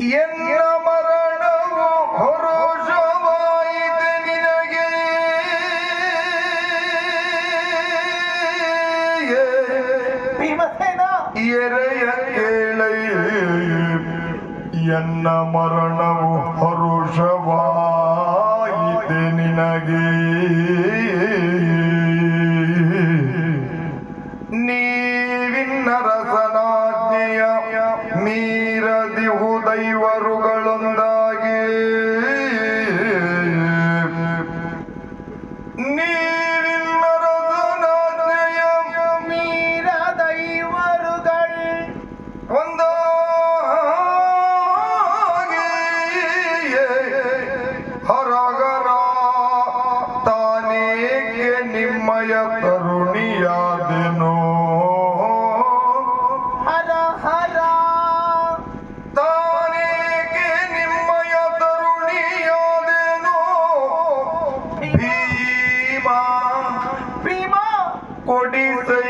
ಎನ್ನ ಮರಣವು ಹರುಷವಾಯಿತೆ ನಿನಗೆ ಭೀಮಸೇನ ಎರೆಯ ಕೇಳೈ ಎನ್ನ ಮರಣವು ಹರುಷವಾಯಿತೆ ನಿನಗೆ ನೀವಿನ್ನರಸನಾಜ್ಞೆಯ ಮೀರದಿಹು ದೈವರುಗಳೊಂದಾಗಿ ನೀವಿನ್ನರಸನಾಜ್ಞೆಯ ಮೀರ ದೈವರುಗಳು ಒಂದಾಗಿ ಹರಗರ ತಾನೇಗೆ ನಿಮ್ಮಯ ಕರುಣಿಯಾದೆನೋ ಹರ ಹರ ತಾನೇಗೆ ನಿಮ್ಮಯ ಕರುಣಿಯಾದೆನೋ ಭೀಮ ಭೀಮ ಕೊಡಿಸೈ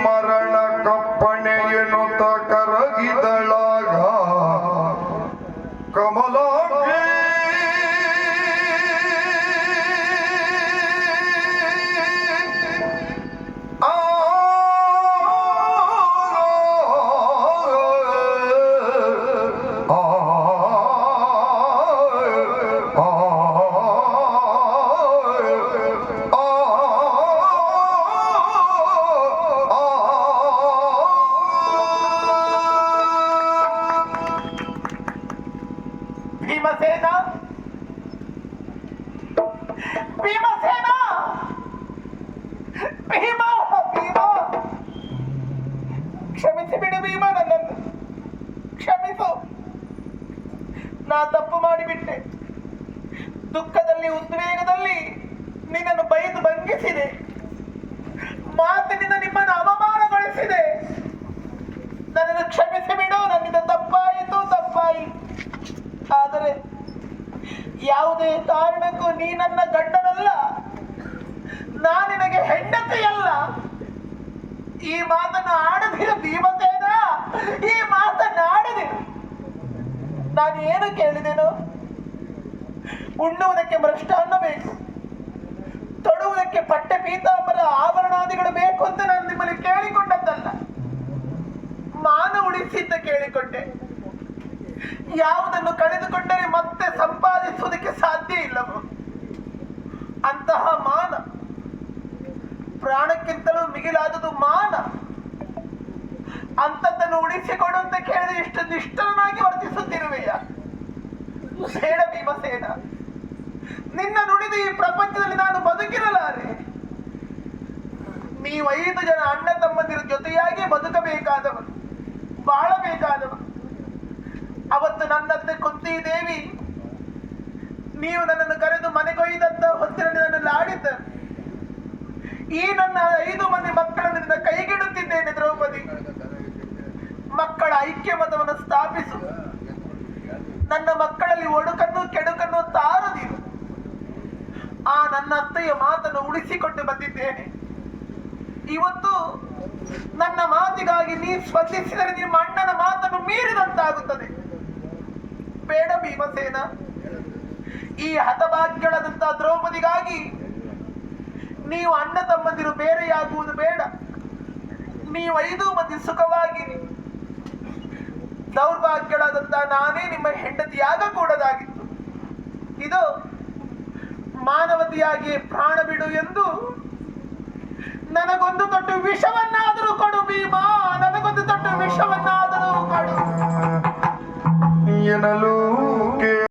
ಮರಣ ಕಪ್ಪಣೆಯನುತ ಕರಗಿದಳಾಗ ಕಮಲಾಕ್ಷಿ ಆ ಭೀಮಸೇನ ಭೀಮಸೇನ ಭೀಮ ಭೀಮ ಕ್ಷಮಿಸಿ ಬಿಡು ಭೀಮ, ನನ್ನನ್ನು ಕ್ಷಮಿಸು. ನಾ ತಪ್ಪು ಮಾಡಿಬಿಟ್ಟೆ. ದುಃಖದಲ್ಲಿ ಉದ್ವೇಗದಲ್ಲಿ ನಿನ್ನನ್ನು ಬೈದು ಭಂಗಿಸಿದೆ, ಮಾತಿನಿಂದ ನಿಮ್ಮನ್ನು ಅವಮಾನಗೊಳಿಸಿದೆ. ನನ್ನನ್ನು ಕ್ಷಮಿಸಿ ಬಿಡು. ನನ್ನಿಂದ ತಪ್ಪಾಯಿತು, ತಪ್ಪಾಯಿತು. ಆದರೆ ಯಾವುದೇ ಕಾರಣಕ್ಕೂ ನೀ ನನ್ನ ಗಂಡನಲ್ಲ, ನಾ ನಿನಗೆ ಹೆಂಡತಿಯಲ್ಲ. ಈ ಮಾತನ್ನು ಆಡದಿರು ಭೀಮಸೇನ, ಈ ಮಾತನ್ನು ಆಡದಿರು. ನಾನು ಏನು ಕೇಳಿದೆನು? ಉಣ್ಣುವುದಕ್ಕೆ ಮೃಷ್ಟಾನ್ನ ಬೇಕು, ತೊಡುವುದಕ್ಕೆ ಪಟ್ಟೆ ಪೀತಾಂಬರ ಆಭರಣಾದಿಗಳು ಬೇಕು ಅಂತ ನಾನು ನಿಮ್ಮಲ್ಲಿ ಕೇಳಿಕೊಂಡದ್ದಲ್ಲ, ಮಾನ ಉಳಿಸಿ ಅಂತ ಕೇಳಿಕೊಂಡೆ. ಯಾವುದನ್ನು ಕಳೆದುಕೊಂಡರೆ ಮತ್ತೆ ಸಂಪಾದಿಸುವುದಕ್ಕೆ ಸಾಧ್ಯ ಇಲ್ಲವೋ ಅಂತಹ ಮಾನ, ಪ್ರಾಣಕ್ಕಿಂತಲೂ ಮಿಗಿಲಾದುದು ಮಾನ. ಅಂಥದ್ದನ್ನು ಉಳಿಸಿಕೊಡು ಅಂತ ಕೇಳಿದ್ರೆ ಇಷ್ಟು ನಿಷ್ಠನಾಗಿ ವರ್ತಿಸುತ್ತಿರುವೆಯ? ಬೇಡ ಭೀಮಸೇನ, ನಿನ್ನ ನುಡಿದು ಈ ಪ್ರಪಂಚದಲ್ಲಿ ನಾನು ಬದುಕಿರಲಾರೆ. ನೀವು 5 ಜನ ಅಣ್ಣ ತಮ್ಮಂದಿರ ಜೊತೆಯಾಗಿ ಬದುಕಬೇಕಾದವರು, ಬಾಳಬೇಕಾದವರು. ಅವತ್ತು ನನ್ನತ್ತೆ ಕುಂತಿ ದೇವಿ ನೀವು ನನ್ನನ್ನು ಕರೆದು ಮನೆಗೊಯ್ದಂತ ಹೊತ್ತಿನಲ್ಲಿ ನನ್ನಲ್ಲಿ ಆಡಿದ್ದರು. ಈ ನನ್ನ 5 ಮಂದಿ ಮಕ್ಕಳನ್ನು ಕೈಗಿಡುತ್ತಿದ್ದೇನೆ ದ್ರೌಪದಿ. ಮಕ್ಕಳ ಐಕ್ಯಮತವನ್ನು ಸ್ಥಾಪಿಸು. ನನ್ನ ಮಕ್ಕಳಲ್ಲಿ ಒಡುಕನ್ನು ಕೆಡುಕನ್ನು ತಾರದಿರು. ಆ ನನ್ನ ಅತ್ತೆಯ ಮಾತನ್ನು ಉಳಿಸಿಕೊಂಡು ಬಂದಿದ್ದೇನೆ. ಇವತ್ತು ನನ್ನ ಮಾತಿಗಾಗಿ ನೀ ಸ್ಪಂದಿಸಿದರೆ ನಿಮ್ಮ ಅಣ್ಣನ ಮಾತನ್ನು ಮೀರಿದಂತಾಗುತ್ತದೆ. ಬೇಡ ಭೀಮಸೇನ, ಈ ಹತಭಾಗ್ಯಳಾದಂತಹ ದ್ರೌಪದಿಗಾಗಿ ನೀವು ಅಣ್ಣ ತಮ್ಮಂದಿರು ಬೇರೆಯಾಗುವುದು ಬೇಡ. ನೀವು 5 ಮಂದಿ ಸುಖವಾಗಿರಿ. ದೌರ್ಭಾಗ್ಯಳಾದಂತಹ ನಾನೇ ನಿಮ್ಮ ಹೆಂಡತಿಯಾಗಕೂಡದಾಗಿತ್ತು. ಇದು ಮಾನವತೆಯಾಗಿ ಪ್ರಾಣ ಬಿಡು ಎಂದು ನನಗೊಂದು ತೊಟ್ಟು ವಿಷವನ್ನಾದರೂ ಕೊಡು ಭೀಮ, ನನಗೊಂದು ತೊಟ್ಟು ವಿಷವನ್ನಾದರೂ ಕೊಡು ಎನ್ನಲು